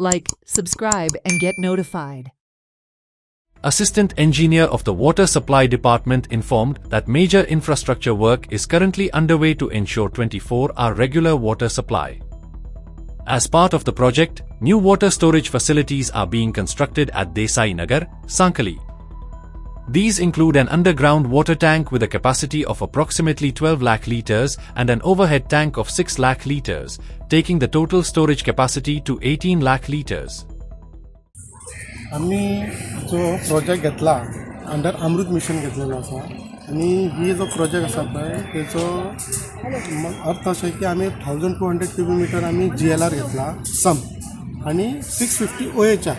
Like, subscribe, and get notified. Assistant Engineer of the Water Supply Department informed that major infrastructure work is currently underway to ensure 24-hour regular water supply. As part of the project, new water storage facilities are being constructed at Desai Nagar, Sankali. These include an underground water tank with a capacity of approximately 12 lakh litres and an overhead tank of 6 lakh litres, taking the total storage capacity to 18 lakh litres. आम्ही जो project घेतला under अमृत mission घेतलेलो आसा आणि ही जो project आसा पळय तेचो अर्थ अशें की आमी 1200 क्युबिक आमी GLR घेतला सम आणि 650 OHR.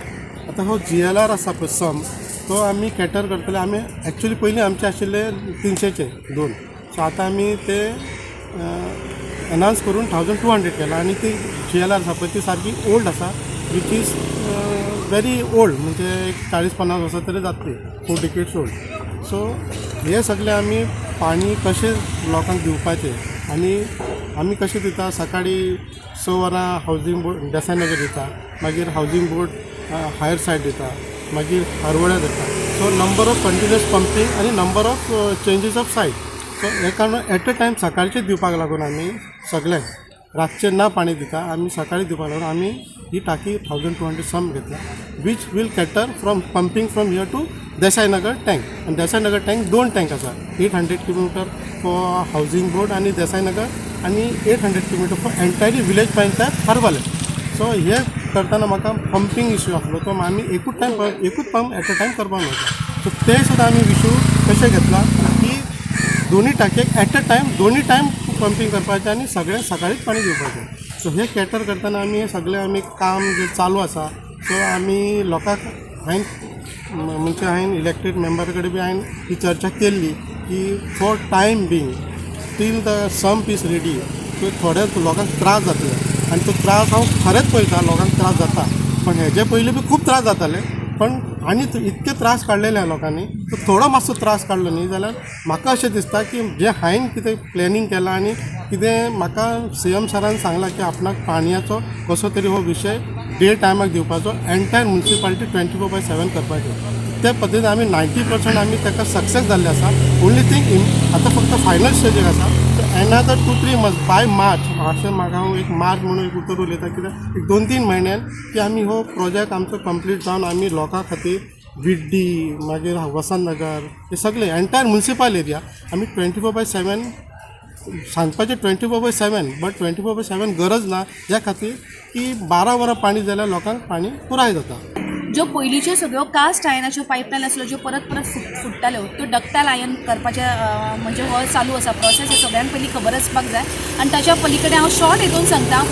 आता हो GLR आसा पळय सम तो आमी कॅटर करतले. आमी एक्चुअली पयलीं आमचे आशिल्ले 300चे 2, सो आतां आमी ते एनहान्स करून 1200 केला आणि ती GLR आसा पळय ती सारकी ओल्ड आसा विच इज व्हेरी ओल्ड, म्हणजे 40-50 वर्सां तरी जातली, 4 डिकेड्स ओल्ड. सो हे सगळे आमी पाणी कशें लोकांक दिवपाचें आणि आमी कशें दिता सकाळी 6 वरां हावजींग बोर्ड देसाई नगर दिता, मागीर हावजींग बोर्ड हायर सायड दिता, मागीर हरवड्या दिता. So number of continuous pumping आणि number of changes of site. So हे कारण एट अ टायम सकाळचें दिवपाक लागून आमी सगळें रातचें ना पाणी दिता, आमी सकाळी दिवपाक लागून आमी ही टाकी 1200 सम घेतला which will cater from pumping from here to Desai Nagar tank. आणि देसाई नगर टँक 2 टँक आसा, 800 क्युबिक फॉर हावजींग बोर्ड आणि देसाई नगर आणि 800 cubic for entirely village panchayat हरवले. सो हे करताना म्हाका पंपींग इश्यू आसलो तो आमी एकूच पंप एट अ टायम करपाक मेळटा. सो ते सुद्दां आमी इश्यू कशें घेतला की दोन्ही टाकयेक एट अ टायम दोन्ही टायम पंपींग करपाचें आणि सगळें सकाळीच पाणी दिवपाचें. सो हे कॅटर करताना आमी हे सगळें आमी काम जे चालू आसा सो आमी लोकांक हांवें इलेक्टेड मेंबर कडेन बी हांवें ही चर्चा केल्ली की for time being till the sump is ready. So थोड्या लोकांक त्रास जातले आणि तो त्रास हांव खरेंच पळयता लोकांक त्रास जाता, पण हेजे पयलीं बी खूब त्रास जाताले, पण आनी इतके त्रास काडलेले लोकांनी तो थोडो मातसो त्रास काडलो न्ही जाल्यार म्हाका अशें दिसता की जे हांवें कितें प्लॅनिंग केलां आनी कितें म्हाका CM सरान सांगलां की आपणाक पाणयाचो कसो तरी हो विशय डे टायमाक दिवपाचो, एंटायर म्युनिसिपालिटी 24/7 करपाचें. ते पद्दतीन आमी 90% आमी ताका सक्सेस जाल्ले आसा. ओन्ली थिंग आतां फक्त फायनल स्टेजीक आसा. एनादर 2-3 मंथ्स बाय मार्च अशें म्हाका हांव एक मार्च म्हणून एक उतर उलयता कित्याक एक 2-3 म्हयन्यान की आमी हो प्रोजेक्ट आमचो कंप्लीट जावन आमी लोकां खातीर विड्डी मागीर वसंत नगर हे सगळे एंटायर म्युनिसिपल एरिया आमी 24/7 सांगपाचें 24/7 बट 24/7 गरज ना, ह्या खातीर की 12 वरां पाणी जाल्यार लोकांक पाणी पुराय जाता. ज्यो पयलींच्यो सगळ्यो कास्ट आयनाच्यो पायपलायन आसल्यो ज्यो परत फुट्टाल्यो त्यो डक्टायल आयन करपाचे म्हणजे हो चालू आसा प्रोसेस. हे सगळ्यांत पयलीं खबर आसपाक जाय. आनी ताच्या पलीकडे हांव शॉर्ट हितून सांगता,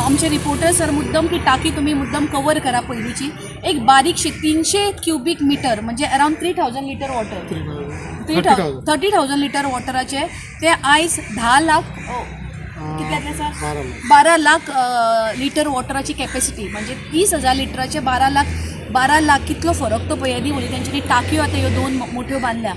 आमचे रिपोर्टर सर मुद्दम ती टाकी तुमी मुद्दम कवर करा पयलींची. एक बारीकशी 300 क्युबिक मिटर म्हणजे अरावंड 3000 लिटर वॉटर, 30,000 लिटर वॉटराचे ते आयज 10 लाख कितल्यातले सर 12 लाख लिटर वॉटराची कॅपॅसिटी म्हणजे 30,000 लिटराचे 12 लाख कितलो फरक तो पळय. दी तेंच्यांनी टाकयो आतां ह्यो 2 मोठ्यो बांदल्या.